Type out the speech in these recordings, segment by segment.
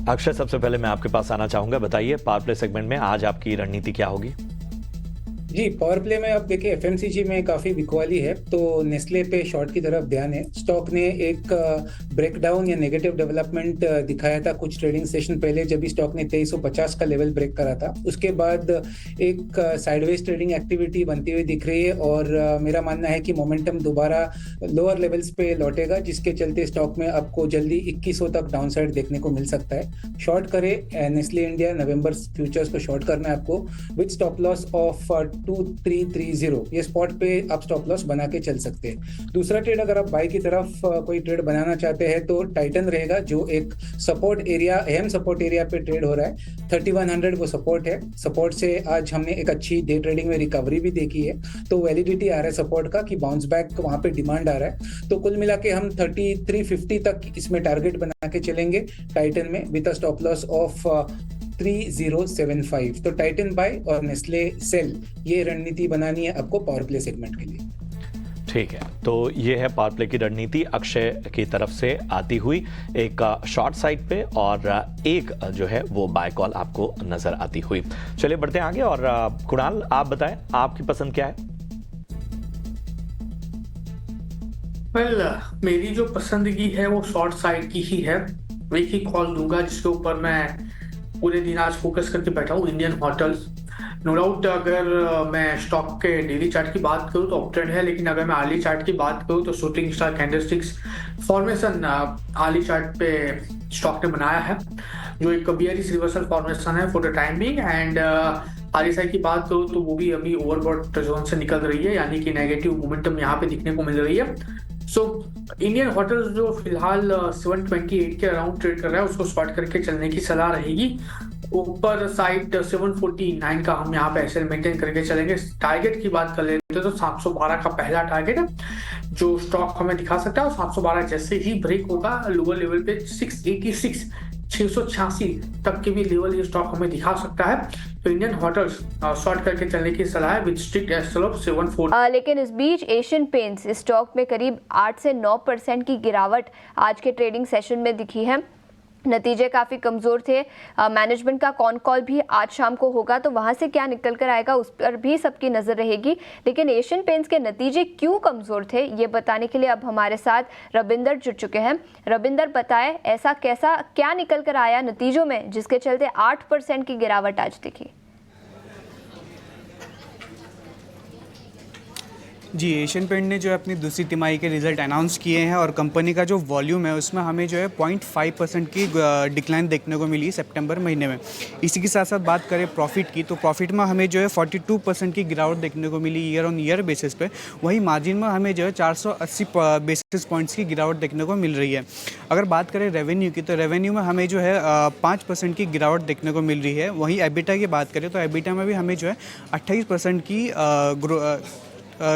अक्षय, सबसे पहले मैं आपके पास आना चाहूंगा, बताइए पावर प्ले सेगमेंट में आज आपकी रणनीति क्या होगी? जी, पावर प्ले में आप देखिए एफएमसीजी में काफी बिकवाली है, तो नेस्ले पे शॉर्ट की तरफ ध्यान है। स्टॉक ने एक ब्रेकडाउन या नेगेटिव डेवलपमेंट दिखाया था कुछ ट्रेडिंग सेशन पहले, जब भी स्टॉक ने 2350 का लेवल ब्रेक करा था। उसके बाद एक साइडवेज ट्रेडिंग एक्टिविटी बनती हुई दिख रही है और मेरा मानना है कि मोमेंटम दोबारा लोअर लेवल्स पे लौटेगा, जिसके चलते स्टॉक में आपको जल्दी 2100 तक डाउनसाइड देखने को मिल सकता है। शॉर्ट करे नेस्ले इंडिया नवंबर फ्यूचर्स को शॉर्ट करना है आपको विद स्टॉप लॉस ऑफ 2330। ये स्पॉट पे आप स्टॉप लॉस बना के चल सकते हैं। दूसरा ट्रेड अगर आप बाई की तरफ कोई ट्रेड बनाना चाहते हैं तो टाइटन रहेगा, जो एक सपोर्ट एरिया, अहम सपोर्ट एरिया पे ट्रेड हो रहा है। 3100 वो सपोर्ट है। सपोर्ट से आज हमने एक अच्छी डे ट्रेडिंग में रिकवरी भी देखी है, तो वैलिडिटी आ रहा है सपोर्ट का कि बाउंस बैक वहां पे डिमांड आ रहा है। तो कुल मिला के हम 3350 तक इसमें टारगेट बना के चलेंगे टाइटन में with a stop loss of 3075। तो टाइटन बाय और नेस्ले सेल, ये रणनीति बनानी है आपको पावर प्ले सेगमेंट के लिए। ठीक है, तो ये है पावर प्ले की रणनीति अक्षय की तरफ से आती हुई, एक शॉर्ट साइड पे और एक जो है वो बाय कॉल आपको नजर आती हुई। चलिए बढ़ते हैं आगे और कुणाल आप बताएं आपकी पसंद क्या है? मेरी जो पसंदगी है वो शॉर्ट साइड की ही है। एक ही कॉल दूंगा जिसके ऊपर मैं पूरे दिन आज फोकस करके बैठा हूँ, इंडियन होटल्स। नो डाउट अगर मैं स्टॉक के डेली चार्ट की बात करूँ तो अपट्रेंड है, लेकिन अगर मैं आर्ली चार्ट की बात करूँ तो shooting star candlesticks formation early chart पे स्टॉक ने बनाया है, जो एक बियरिश रिवर्सल फॉर्मेशन है for the time being. And RSI की बात करूँ तो वो भी अभी ओवरबॉट जोन से निकल रही है, यानी कि नेगेटिव मोमेंटम यहाँ पे दिखने को मिल रही है। सो इंडियन होटल्स जो फिलहाल 728 के अराउंड ट्रेड कर रहा है, उसको स्पॉट करके चलने की सलाह रहेगी। ऊपर साइड 749 का हम यहाँ पे एसएल मेंटेन करके चलेंगे। टारगेट की बात कर लेते हैं तो 712 का पहला टारगेट है जो स्टॉक हमें दिखा सकता है, और 712 जैसे ही ब्रेक होगा लोअर लेवल पे 686 686 तक के भी लेवल ये स्टॉक हमें दिखा सकता है। तो इंडियन होटल्स शॉर्ट करके चलने की सलाह है विद स्ट्रिक्ट एस्टल ऑफ 74। लेकिन इस बीच एशियन पेंट्स स्टॉक में करीब 8 से 9% की गिरावट आज के ट्रेडिंग सेशन में दिखी है। नतीजे काफ़ी कमज़ोर थे। मैनेजमेंट का कॉन कॉल भी आज शाम को होगा, तो वहाँ से क्या निकल कर आएगा उस पर भी सबकी नज़र रहेगी। लेकिन एशियन पेंट्स के नतीजे क्यों कमज़ोर थे, ये बताने के लिए अब हमारे साथ रविंदर जुड़ चुके हैं। रविंदर, बताएं ऐसा कैसा क्या निकल कर आया नतीजों में जिसके चलते 8% की गिरावट आज दिखी? जी, एशियन पेंट ने जो है अपनी दूसरी तिमाही के रिजल्ट अनाउंस किए हैं और कंपनी का जो वॉल्यूम है उसमें हमें जो है 0.5% की डिक्लाइन देखने को मिली सितंबर महीने में। इसी के साथ साथ बात करें प्रॉफिट की, तो प्रॉफिट में हमें जो है 42% की गिरावट देखने को मिली ईयर ऑन ईयर बेसिस पे। वहीं मार्जिन में हमें जो है 480 बेसिस पॉइंट्स की गिरावट देखने को मिल रही है। अगर बात करें रेवेन्यू की, तो रेवेन्यू में हमें जो है 5% की गिरावट देखने को मिल रही है। वहीं एबिटा की बात करें तो एबिटा में भी हमें जो है 28% की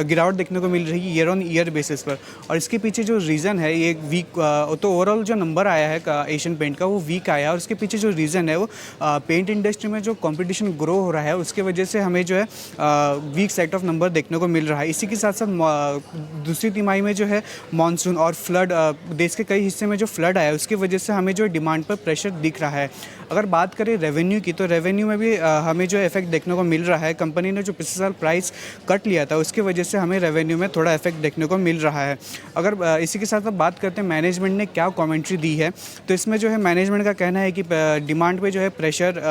गिरावट देखने को मिल रही है ईयर ऑन ईयर बेसिस पर। और इसके पीछे जो रीज़न है, ये वीक तो ओवरऑल जो नंबर आया है एशियन पेंट का वो वीक आया है, और उसके पीछे जो रीज़न है वो पेंट इंडस्ट्री में जो कंपटीशन ग्रो हो रहा है उसके वजह से हमें जो है वीक सेट ऑफ नंबर देखने को मिल रहा है। इसी के साथ साथ दूसरी तिमाही में जो है मानसून और फ्लड, देश के कई हिस्से में जो फ्लड आया है उसकी वजह से हमें जो डिमांड पर प्रेशर दिख रहा है। अगर बात करें रेवेन्यू की, तो रेवेन्यू में भी हमें जो इफेक्ट देखने को मिल रहा है। कंपनी ने जो पिछले साल प्राइस कट लिया था उसकी वजह से हमें रेवेन्यू में थोड़ा इफेक्ट देखने को मिल रहा है। अगर इसी के साथ अब बात करते हैं मैनेजमेंट ने क्या कमेंट्री दी है, तो इसमें जो है मैनेजमेंट का कहना है कि डिमांड पे जो है प्रेशर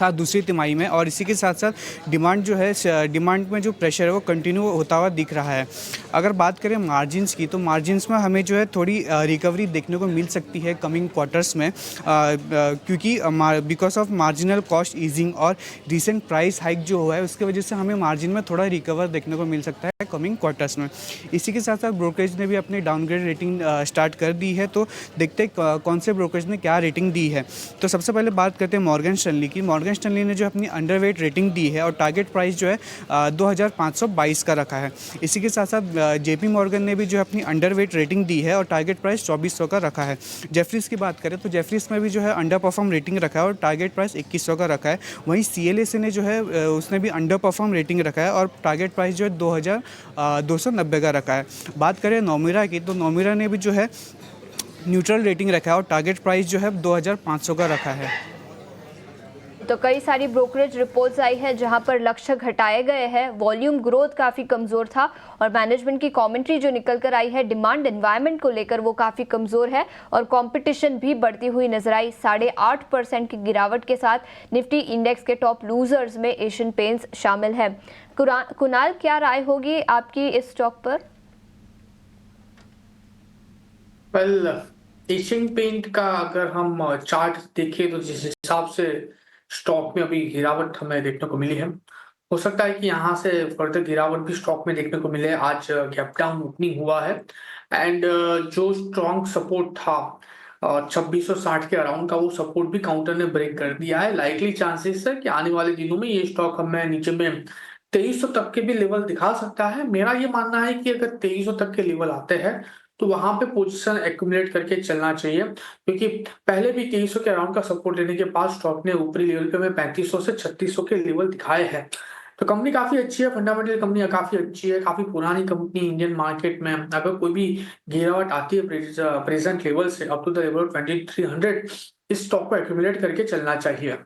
था दूसरी तिमाही में, और इसी के साथ साथ डिमांड जो है, डिमांड में जो प्रेशर है वो कंटिन्यू होता हुआ दिख रहा है। अगर बात करें मार्जिन्स की, तो मार्जिन्स में हमें जो है थोड़ी रिकवरी देखने को मिल सकती है कमिंग क्वार्टर्स में, क्योंकि because of marginal cost easing और रिसेंट प्राइस हाइक जो हुआ है उसकी वजह से हमें मार्जिन में थोड़ा रिकवर देखने को मिल सकता है कमिंग क्वार्टर्स में। इसी के साथ साथ ब्रोकरेज ने भी अपनी डाउनग्रेड रेटिंग स्टार्ट कर दी है, तो देखते हैं कौन से ब्रोकरेज ने क्या रेटिंग दी है। तो सबसे पहले बात करते हैं मॉर्गन स्टैनली की। मॉर्गन स्टैनली ने जो अपनी अंडरवेट रेटिंग दी है और टारगेट प्राइस जो है 2522 का रखा है। इसी के साथ साथ जेपी मॉर्गन ने भी जो अपनी अंडरवेट रेटिंग दी है और टारगेट प्राइस 2400 का रखा है। जेफरीज की बात करें तो जेफरीज में भी जो है अंडर परफॉर्म रेटिंग रखा है और टारगेट प्राइस 2100 का रखा है। वहीं CLSA ने जो है उसने भी अंडर परफॉर्म रेटिंग रखा है और टारगेट प्राइस जो है 2290 का रखा है। बात करें नोमिरा की, तो नोमिरा ने भी जो है न्यूट्रल रेटिंग रखा है और टारगेट प्राइस जो है 2500 का रखा है। तो कई सारी ब्रोकरेज रिपोर्ट्स आई है जहां पर लक्ष्य घटाए गए हैं, वॉल्यूम ग्रोथ काफ़ी कमज़ोर था और मैनेजमेंट की कमेंट्री जो निकल कर आई है डिमांड एनवायरनमेंट को लेकर वो काफ़ी कमज़ोर है और कंपटीशन भी बढ़ती हुई नजर आई। 8.5% की गिरावट के साथ निफ्टी इंडेक्स के टॉप लूजर्स में एशियन पेंट्स शामिल है। कुणाल, क्या राय होगी आपकी इस स्टॉक पर? वेल, एशियन पेंट का अगर हम चार्ट देखें तो जिस हिसाब से स्टॉक में अभी गिरावट हमें देखने को मिली है, हो सकता है कि यहाँ से फर्दर गिरावट भी स्टॉक में देखने को मिले। आज गैप डाउन ओपनिंग हुआ है एंड जो स्ट्रॉन्ग सपोर्ट था 2660 के अराउंड का, वो सपोर्ट भी काउंटर ने ब्रेक कर दिया है। लाइकली चांसेस है कि आने वाले दिनों में ये स्टॉक हमें नीचे में 2300 तक के भी लेवल दिखा सकता है। मेरा ये मानना है कि अगर 2300 तक के लेवल आते हैं तो वहां पे पोजीशन एक्यूमुलेट करके चलना चाहिए, क्योंकि पहले भी 2300 के अराउंड का सपोर्ट लेने के बाद स्टॉक ने ऊपरी लेवल पे में 3500 से 3600 के लेवल दिखाए हैं। तो कंपनी काफी अच्छी है, फंडामेंटल कंपनी काफी अच्छी है, काफी पुरानी कंपनी इंडियन मार्केट में। अगर कोई भी गिरावट आती है प्रेजेंट लेवल से अप टू द लेवल 2300, इस स्टॉक को एक्यूमुलेट करके चलना चाहिए।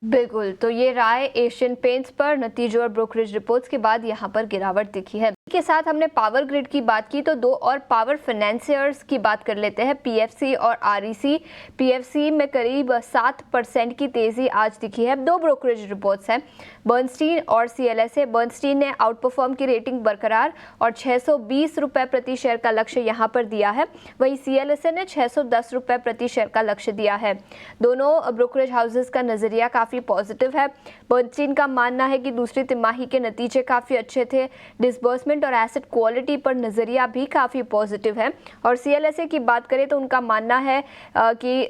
बिल्कुल, तो ये राय एशियन पेंट्स पर नतीजों और ब्रोकरेज रिपोर्ट्स के बाद यहाँ पर गिरावट दिखी है। के साथ हमने पावर ग्रिड की बात की तो दो और पावर फाइनेंसियर्स की बात कर लेते हैं, पीएफसी और आरईसी। पीएफसी में करीब 7% की तेजी आज दिखी है। दो ब्रोकरेज रिपोर्ट्स हैं, बर्नस्टीन और सीएलएसए। बर्नस्टीन ने आउट परफॉर्म की रेटिंग बरकरार और 620 रुपए प्रति शेयर का लक्ष्य यहाँ पर दिया है, वहीं सीएलएसए ने 610 रुपए प्रति शेयर का लक्ष्य दिया है। दोनों ब्रोकरेज हाउसेस का नजरिया काफी पॉजिटिव है। बर्नस्टीन का मानना है कि दूसरी तिमाही के नतीजे काफी अच्छे थे, डिसबर्समेंट और एसेट क्वालिटी पर नजरिया भी काफी पॉजिटिव है। और सीएलएसए की बात करें तो उनका मानना है कि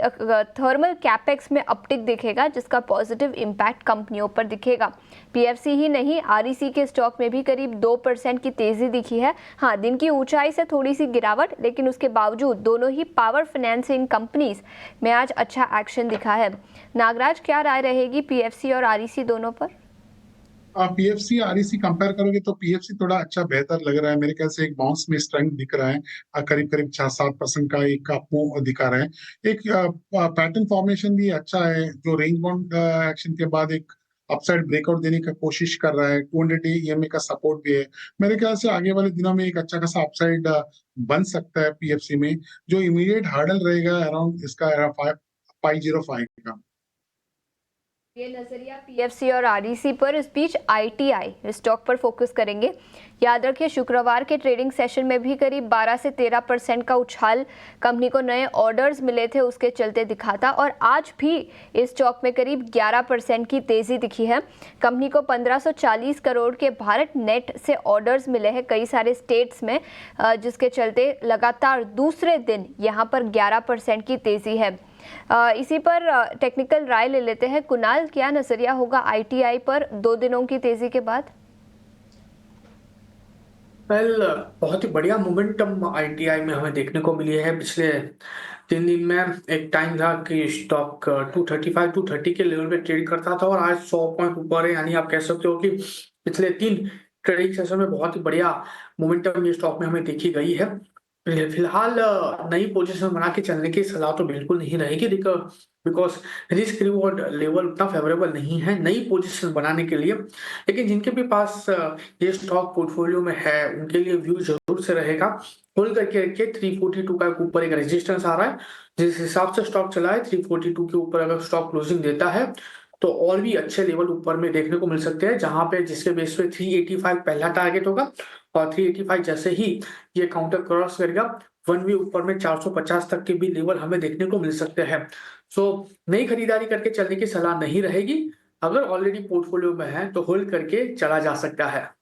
थर्मल कैपेक्स में अपटिक दिखेगा, जिसका पॉजिटिव इंपैक्ट कंपनियों पर दिखेगा। पीएफसी ही नहीं, आरईसी के स्टॉक में भी करीब 2% की तेजी दिखी है। हाँ, दिन की ऊंचाई से थोड़ी सी गिरावट, लेकिन उसके बावजूद दोनों ही पावर फाइनेंसिंग कंपनीज में आज अच्छा एक्शन दिखा है। नागराज, क्या राय रहेगी पीएफसी और आरईसी दोनों पर? पीएफसी आरईसी कंपेयर करोगे तो पीएफसी थोड़ा अच्छा बेहतर लग रहा है मेरे ख्याल से। एक बाउंस में स्ट्रेंथ दिख रहा है, करीब करीब 6-7% का एक आपको दिखा रहा है। एक पैटर्न फॉर्मेशन भी अच्छा है, जो रेंज बाउंड एक्शन के बाद एक अपसाइड ब्रेकआउट देने का कोशिश कर रहा है। 200 डे ईएमए का सपोर्ट भी है। मेरे ख्याल से आगे वाले दिनों में एक अच्छा खासा अपसाइड बन सकता है पीएफसी में। जो इमीडिएट हार्डल रहेगा अराउंड इसका 505 का। ये नजरिया पीएफसी और आरईसी पर। इस बीच आईटीआई स्टॉक पर फोकस करेंगे। याद रखिए, शुक्रवार के ट्रेडिंग सेशन में भी करीब 12 से 13% का उछाल कंपनी को नए ऑर्डर्स मिले थे, उसके चलते दिखा था। और आज भी इस स्टॉक में करीब 11% की तेजी दिखी है। कंपनी को 1540 करोड़ के भारत नेट से ऑर्डर्स मिले हैं कई सारे स्टेट्स में, जिसके चलते लगातार दूसरे दिन यहाँ पर 11% की तेजी है। इसी पर टेक्निकल राय ले लेते हैं। कुणाल, क्या नजरिया होगा आईटीआई पर 2 दिनों की तेजी के बाद? वेल, बहुत ही बढ़िया मोमेंटम आईटीआई में हमें देखने को मिली है। पिछले 3 दिन में एक टाइम था कि स्टॉक 235-230 के लेवल पे ट्रेड करता था और आज 100 पॉइंट ऊपर है। यानी आप कह सकते हो कि पिछले 3 ट्रेडिंग सेशन में बहुत ही बढ़िया मोमेंटम ये स्टॉक में हमें देखी गई है। फिलहाल नई पोजीशन बना के चलने की सलाह तो बिल्कुल नहीं रहेगी, बिकॉज रिस्क रिवॉर्ड लेवल उतना फेवरेबल नहीं है नई पोजीशन बनाने के लिए। लेकिन जिनके भी पास ये स्टॉक पोर्टफोलियो में है, उनके लिए व्यू जरूर से रहेगा। होल्ड करके रखिए। 342 का ऊपर एक रेजिस्टेंस आ रहा है, जिस हिसाब से स्टॉक चला है 342 के ऊपर अगर स्टॉक क्लोजिंग देता है तो और भी अच्छे लेवल ऊपर में देखने को मिल सकते हैं, जहां पे जिसके बेस पे 385 पहला टारगेट होगा और 385 जैसे ही ये काउंटर क्रॉस करेगा, वन वे ऊपर में 450 तक के भी लेवल हमें देखने को मिल सकते हैं। सो नई खरीदारी करके चलने की सलाह नहीं रहेगी। अगर ऑलरेडी पोर्टफोलियो में है तो होल्ड करके चला जा सकता है।